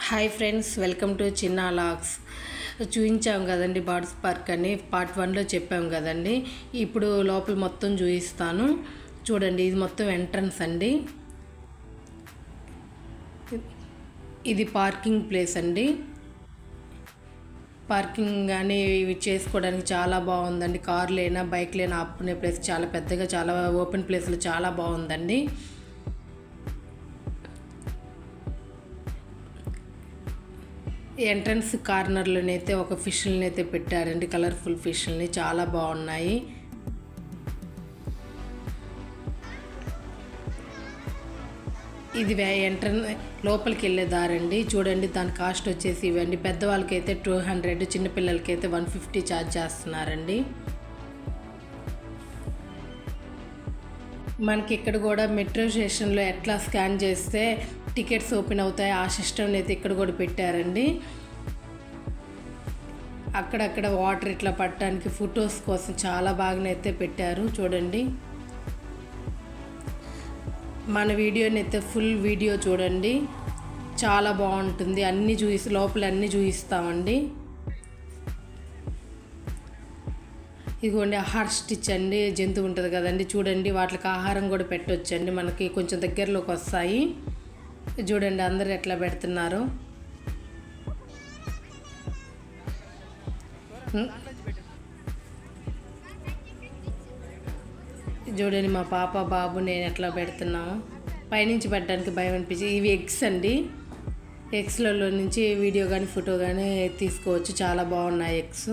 Hi friends, welcome to చిన్న logs. చూపించాం కదండి బర్డ్స్ పార్క్ అని, పార్ట్ 1లో చెప్పాం కదండి. ఇప్పుడు లోపల మొత్తం చూపిస్తాను చూడండి. ఇది మొత్తం ఎంట్రన్స్ అండి. ఇది పార్కింగ్ ప్లేస్ అండి. పార్కింగ్ కానీ ఇవి చేసుకోవడానికి చాలా బాగుందండి. కార్లైనా బైక్లైనా ఆపుకునే ప్లేస్ చాలా పెద్దగా, చాలా ఓపెన్ ప్లేస్లో చాలా బాగుందండి. ఎంట్రన్స్ కార్నర్లోనైతే ఒక ఫిష్ని అయితే పెట్టారండి. కలర్ఫుల్ ఫిష్ని చాలా బాగున్నాయి. ఇది ఎంట్రన్స్ లోపలికి వెళ్ళే దారండి. చూడండి, దాని కాస్ట్ వచ్చేసి ఇవ్వండి. పెద్దవాళ్ళకైతే 200, చిన్నపిల్లలకైతే 150 ఛార్జ్ చేస్తున్నారండి. మనకి ఇక్కడ కూడా మెట్రో స్టేషన్లో ఎట్లా స్కాన్ చేస్తే టికెట్స్ ఓపెన్ అవుతాయి, ఆ సిస్టమ్ని అయితే ఇక్కడ కూడా పెట్టారండి. అక్కడక్కడ వాటర్ ఇట్లా పట్టడానికి ఫొటోస్ కోసం చాలా బాగానైతే పెట్టారు. చూడండి, మన వీడియోని అయితే ఫుల్ వీడియో చూడండి, చాలా బాగుంటుంది. అన్నీ లోపల అన్నీ చూపిస్తామండి. ఇదిగోండి హార్ట్ స్టిచ్ అండి, జంతువు ఉంటుంది కదండి. చూడండి, వాటికి ఆహారం కూడా పెట్టవచ్చండి. మనకి కొంచెం దగ్గరలోకి వస్తాయి. చూడండి అందరు ఎట్లా పెడుతున్నారు. చూడండి మా పాప బాబు నేను ఎట్లా పెడుతున్నాము. పైనుంచి పెట్టడానికి భయం అనిపించి. ఇవి ఎగ్స్ అండి. ఎగ్స్లలో నుంచి వీడియో కానీ ఫోటో కానీ తీసుకోవచ్చు. చాలా బాగున్నాయి ఎగ్స్.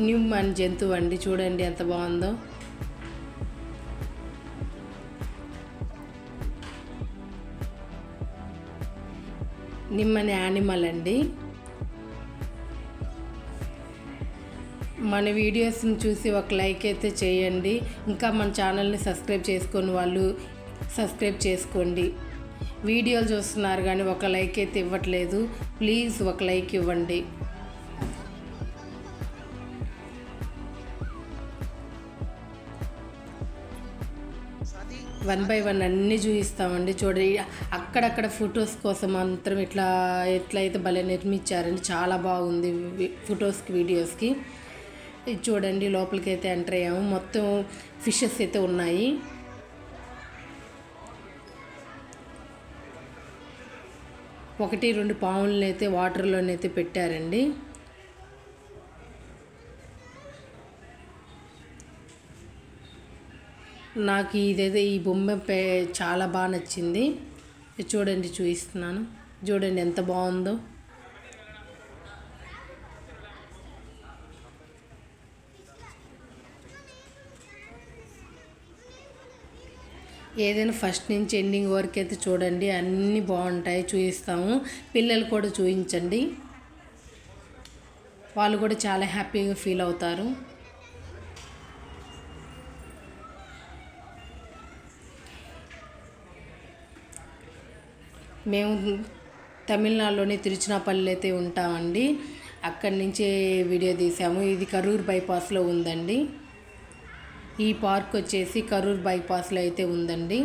న్యూమాన్ జంతువు అండి. చూడండి ఎంత బాగుందో. నిమ్మని యానిమల్ అండి. మన వీడియోస్ని చూసి ఒక లైక్ అయితే చేయండి. ఇంకా మన ఛానల్ని సబ్స్క్రైబ్ చేసుకొని వాళ్ళు సబ్స్క్రైబ్ చేసుకోండి. వీడియోలు చూస్తున్నారు కానీ ఒక లైక్ అయితే ఇవ్వట్లేదు. ప్లీజ్ ఒక లైక్ ఇవ్వండి. 1 by 1 అన్నీ చూపిస్తామండి. చూడండి, అక్కడక్కడ ఫొటోస్ కోసం మాత్రం ఎట్లయితే భలే నిర్మించారండి. చాలా బాగుంది ఫొటోస్కి, వీడియోస్కి. ఇది చూడండి, లోపలికి అయితే ఎంటర్ అయ్యాము. మొత్తం ఫిషెస్ అయితే ఉన్నాయి. ఒకటి 2 పాములను అయితే వాటర్లోనైతే పెట్టారండి. నాకు ఇదైతే ఈ బొమ్మ చాలా బాగా నచ్చింది. చూడండి, చూపిస్తున్నాను. చూడండి ఎంత బాగుందో. ఏదైనా ఫస్ట్ నుంచి ఎండింగ్ వరకు అయితే చూడండి, అన్నీ బాగుంటాయి. చూపిస్తాము. పిల్లలు కూడా చూపించండి, వాళ్ళు కూడా చాలా హ్యాపీగా ఫీల్ అవుతారు. మేము తమిళనాడులోని తిరుచినాపల్లి అయితే ఉంటామండి. అక్కడి నుంచే వీడియో తీసాము. ఇది కరూర్ బైపాస్లో ఉందండి. ఈ పార్క్ వచ్చేసి కరూర్ బైపాస్లో అయితే ఉందండి.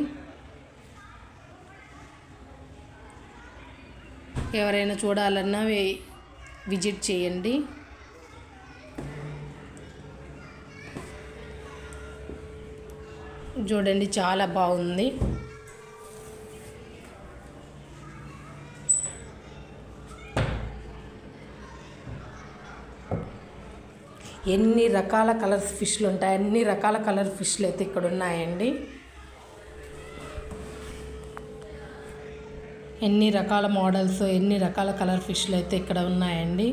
ఎవరైనా చూడాలన్నా విజిట్ చేయండి. చూడండి చాలా బాగుంది. ఎన్ని రకాల కలర్స్ ఫిష్లు ఉంటాయి, అన్ని రకాల కలర్ ఫిష్లు అయితే ఇక్కడ ఉన్నాయండి. ఎన్ని రకాల మోడల్స్, ఎన్ని రకాల కలర్ ఫిష్లు అయితే ఇక్కడ ఉన్నాయండి.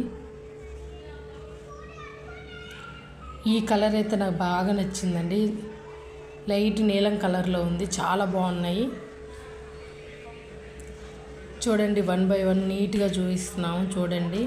ఈ కలర్ అయితే నాకు బాగా నచ్చిందండి. లైట్ నీలం కలర్లో ఉంది. చాలా బాగున్నాయి. చూడండి 1 by 1 నీట్గా చూపిస్తున్నాము. చూడండి,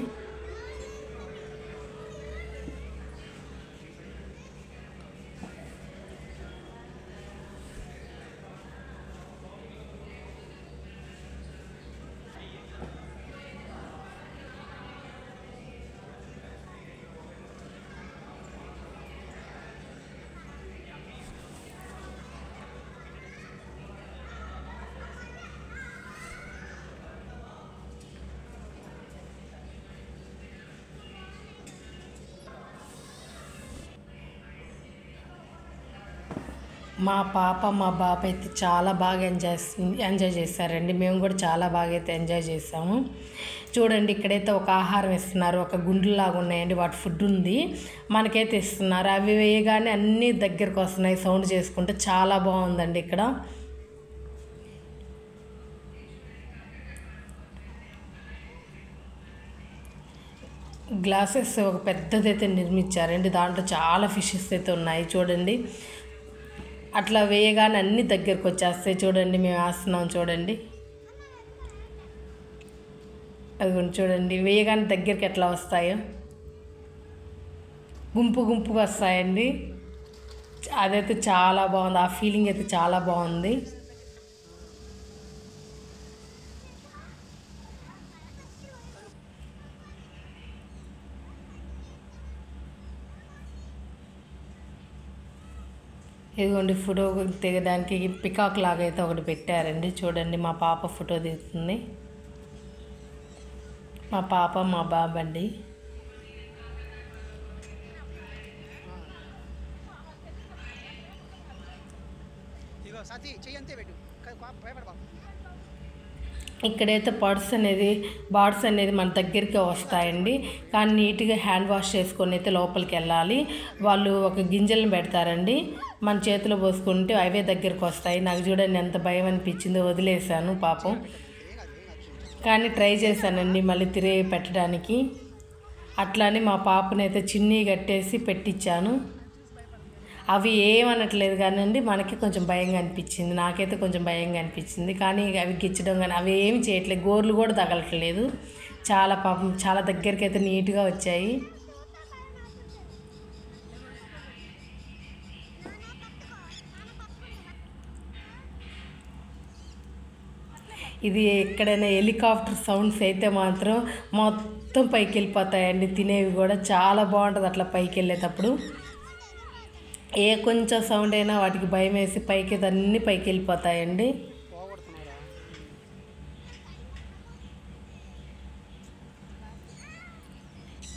మా పాప మా బాబు అయితే చాలా బాగా ఎంజాయ్ చేశారండి. మేము కూడా చాలా బాగా అయితే ఎంజాయ్ చేసాము. చూడండి ఇక్కడైతే ఒక ఆహారం ఇస్తున్నారు, ఒక గుండులాగా ఉన్నాయండి, వాటి ఫుడ్ ఉంది మనకైతే ఇస్తున్నారు. అవి వేయగానే అన్నీ దగ్గరకు వస్తున్నాయి సౌండ్ చేసుకుంటే. చాలా బాగుందండి ఇక్కడ. గ్లాసెస్ ఒక పెద్దదైతే నిర్మించారండి, దాంట్లో చాలా ఫిషెస్ అయితే ఉన్నాయి చూడండి. అట్లా వేయగానే అన్నీ దగ్గరకు వచ్చేస్తాయి. చూడండి మేము వేస్తున్నాం చూడండి, అది చూడండి వేయగానే దగ్గరికి ఎట్లా వస్తాయో, గుంపు గుంపుగా వస్తాయండి. అదైతే చాలా బాగుంది, ఆ ఫీలింగ్ అయితే చాలా బాగుంది. ఇదిగోండి ఫోటో దిగడానికి పికాక్ లాగా అయితే ఒకటి పెట్టారండి. చూడండి మా పాప ఫోటో దిగుతుంది. మా పాప మా బాబు అండి. ఇక్కడైతే బార్డ్స్ అనేది మన దగ్గరికి వస్తాయండి, కానీ నీట్గా హ్యాండ్ వాష్ చేసుకొని అయితే లోపలికి వెళ్ళాలి. వాళ్ళు ఒక గింజలను పెడతారండి, మన చేతిలో పోసుకుంటే అవే దగ్గరికి వస్తాయి. నాకు చూడండి ఎంత భయం అనిపించిందో, వదిలేసాను పాపం. కానీ ట్రై చేశానండి మళ్ళీ తిరిగి పెట్టడానికి. అట్లానే మా పాపనైతే చిన్నీ కట్టేసి పెట్టించాను. అవి ఏమనట్లేదు కానండి, మనకి కొంచెం భయంగా అనిపించింది, నాకైతే కొంచెం భయంగా అనిపించింది. కానీ అవి గిచ్చడం కానీ అవి ఏమి చేయట్లేదు, గోర్లు కూడా తగలట్లేదు. చాలా పాపం చాలా దగ్గరికి అయితే నీట్గా వచ్చాయి. ఇది ఎక్కడైనా హెలికాప్టర్ సౌండ్స్ అయితే మాత్రం మొత్తం పైకి వెళ్ళిపోతాయండి. తినేవి కూడా చాలా బాగుంటుంది అట్లా పైకి వెళ్ళేటప్పుడు. ఏ కొంచెం సౌండ్ అయినా వాటికి భయం వేసి పైకి అన్నీ పైకి వెళ్ళిపోతాయండి.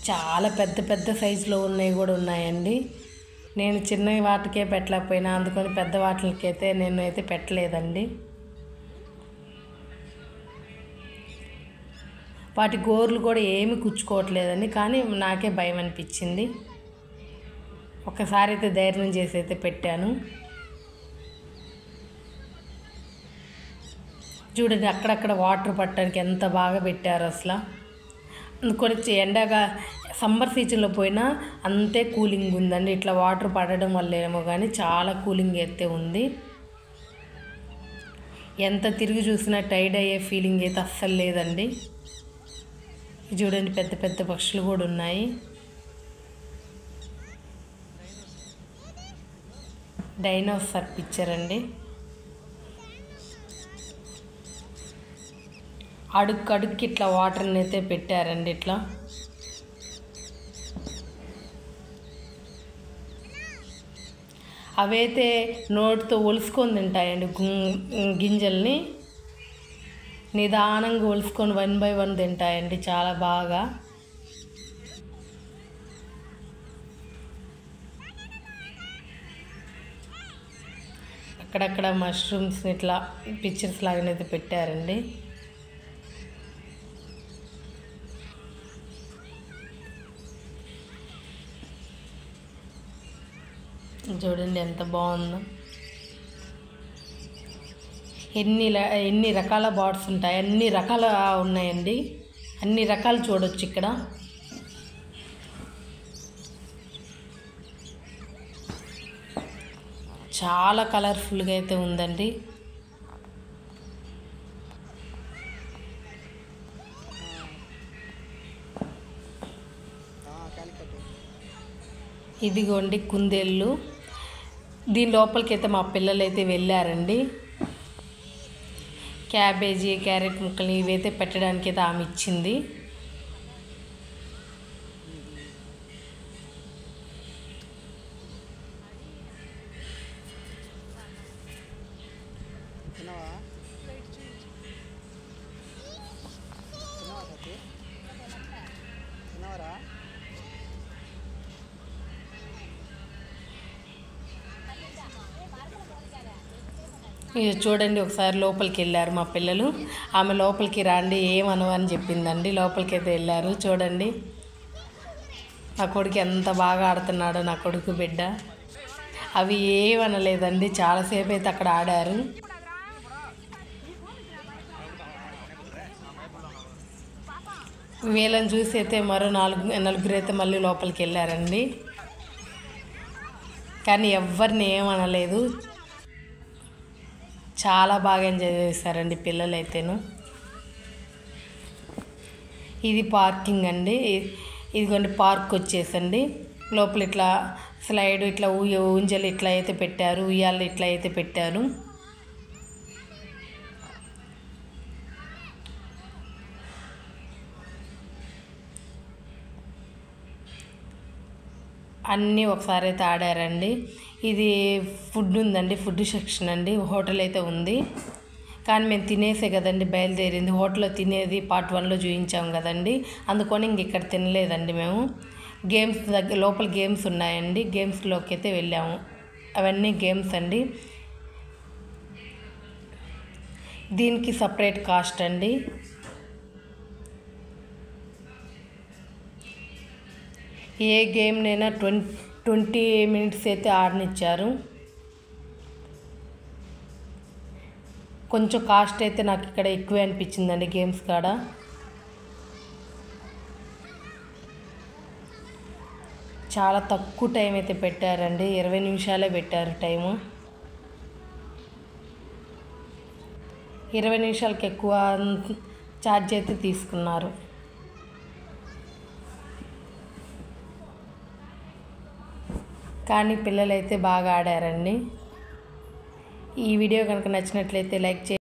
చాలా పెద్ద పెద్ద సైజులో ఉన్నవి కూడా ఉన్నాయండి. నేను చిన్న వాటికే పెట్టలేకపోయినా, అందుకని పెద్ద వాటికైతే నేను అయితే పెట్టలేదండి. వాటి గోర్లు కూడా ఏమి కుచ్చుకోవట్లేదండి, కానీ నాకే భయం అనిపించింది. ఒకసారి అయితే ధైర్యం చేసి అయితే పెట్టాను. చూడండి అక్కడక్కడ వాటర్ పట్టడానికి ఎంత బాగా పెట్టారు అసలు. కొంచెం ఎండగా సమ్మర్ సీజన్లో పోయినా అంతే కూలింగ్ ఉందండి. ఇట్లా వాటర్ పడడం వల్ల ఏమో కానీ చాలా కూలింగ్ అయితే ఉంది. ఎంత తిరిగి చూసినా టైర్డ్ అయ్యే ఫీలింగ్ అయితే అస్సలు లేదండి. చూడండి పెద్ద పెద్ద పక్షులు కూడా ఉన్నాయి. డైనోసార్ పిక్చర్ అండి. అడుక్కి ఇట్లా వాటర్ని అయితే పెట్టారండి. ఇట్లా అవైతే నోటితో ఒలుసుకొని తింటాయండి గింజల్ని. నిదానంగా ఒలుసుకొని 1 by 1 తింటాయండి చాలా బాగా. అక్కడక్కడ మష్రూమ్స్ ఇట్లా పిక్చర్స్ లాగానైతే పెట్టారండి. చూడండి ఎంత బాగుందో. ఎన్ని రకాల బర్డ్స్ ఉంటాయి, అన్ని రకాల ఉన్నాయండి, అన్ని రకాలు చూడొచ్చు ఇక్కడ. చాలా కలర్ఫుల్గా అయితే ఉందండి. ఇదిగోండి కుందేళ్ళు. దీని లోపలికి అయితే మా పిల్లలు అయితే వెళ్ళారండి. క్యాబేజీ, క్యారెట్ ముక్కలు ఇవైతే పెట్టడానికి అయితే ఆమె ఇచ్చింది. ఇది చూడండి, ఒకసారి లోపలికి వెళ్ళారు మా పిల్లలు. ఆమె లోపలికి రండి ఏమనవు అని చెప్పిందండి. లోపలికి అయితే వెళ్ళారు. చూడండి నా కొడుకు ఎంత బాగా ఆడుతున్నాడో, నా కొడుకు బిడ్డ. అవి ఏమనలేదండి, చాలాసేపు అయితే అక్కడ ఆడారు. వీళ్ళని చూసి అయితే మరో నలుగురు అయితే మళ్ళీ లోపలికి వెళ్ళారండి. కానీ ఎవరిని ఏమనలేదు. చాలా బాగా ఎంజాయ్ చేశారండి పిల్లలు అయితేను. ఇది పార్కింగ్ అండి. ఇదిగోండి పార్క్ వచ్చేసండి. లోపల ఇట్లా స్లైడ్ ఇట్లా ఊంజలు ఇట్లా అయితే పెట్టారు, ఉయ్యాలు ఇట్లా అయితే పెట్టారు. అన్నీ ఒకసారి అయితే ఆడారండి. ఇది ఫుడ్ ఉందండి, ఫుడ్ సెక్షన్ అండి. హోటల్ అయితే ఉంది, కానీ మేము తినేసే కదండి బయలుదేరింది. హోటల్లో తినేది పార్ట్ 1లో చూపించాం కదండి, అందుకని ఇంక ఇక్కడ తినలేదండి మేము. గేమ్స్ దగ్గర లోపల గేమ్స్ ఉన్నాయండి, గేమ్స్లోకి అయితే వెళ్ళాము. అవన్నీ గేమ్స్ అండి. దీనికి సపరేట్ కాస్ట్ అండి. ఏ గేమ్నైనా 20 మినిట్స్ అయితే ఆడనిచ్చారు. కొంచెం కాస్ట్ అయితే నాకు ఇక్కడ ఎక్కువే అనిపించిందండి గేమ్స్ కాడ. చాలా తక్కువ టైం అయితే పెట్టారండి, 20 నిమిషాలే పెట్టారు టైము. 20 నిమిషాలకి ఎక్కువ ఛార్జ్ అయితే తీసుకున్నారు. కానీ పిల్లలు అయితే బాగా ఆడారండి. ఈ వీడియో కనుక నచ్చినట్లయితే లైక్ చేయండి.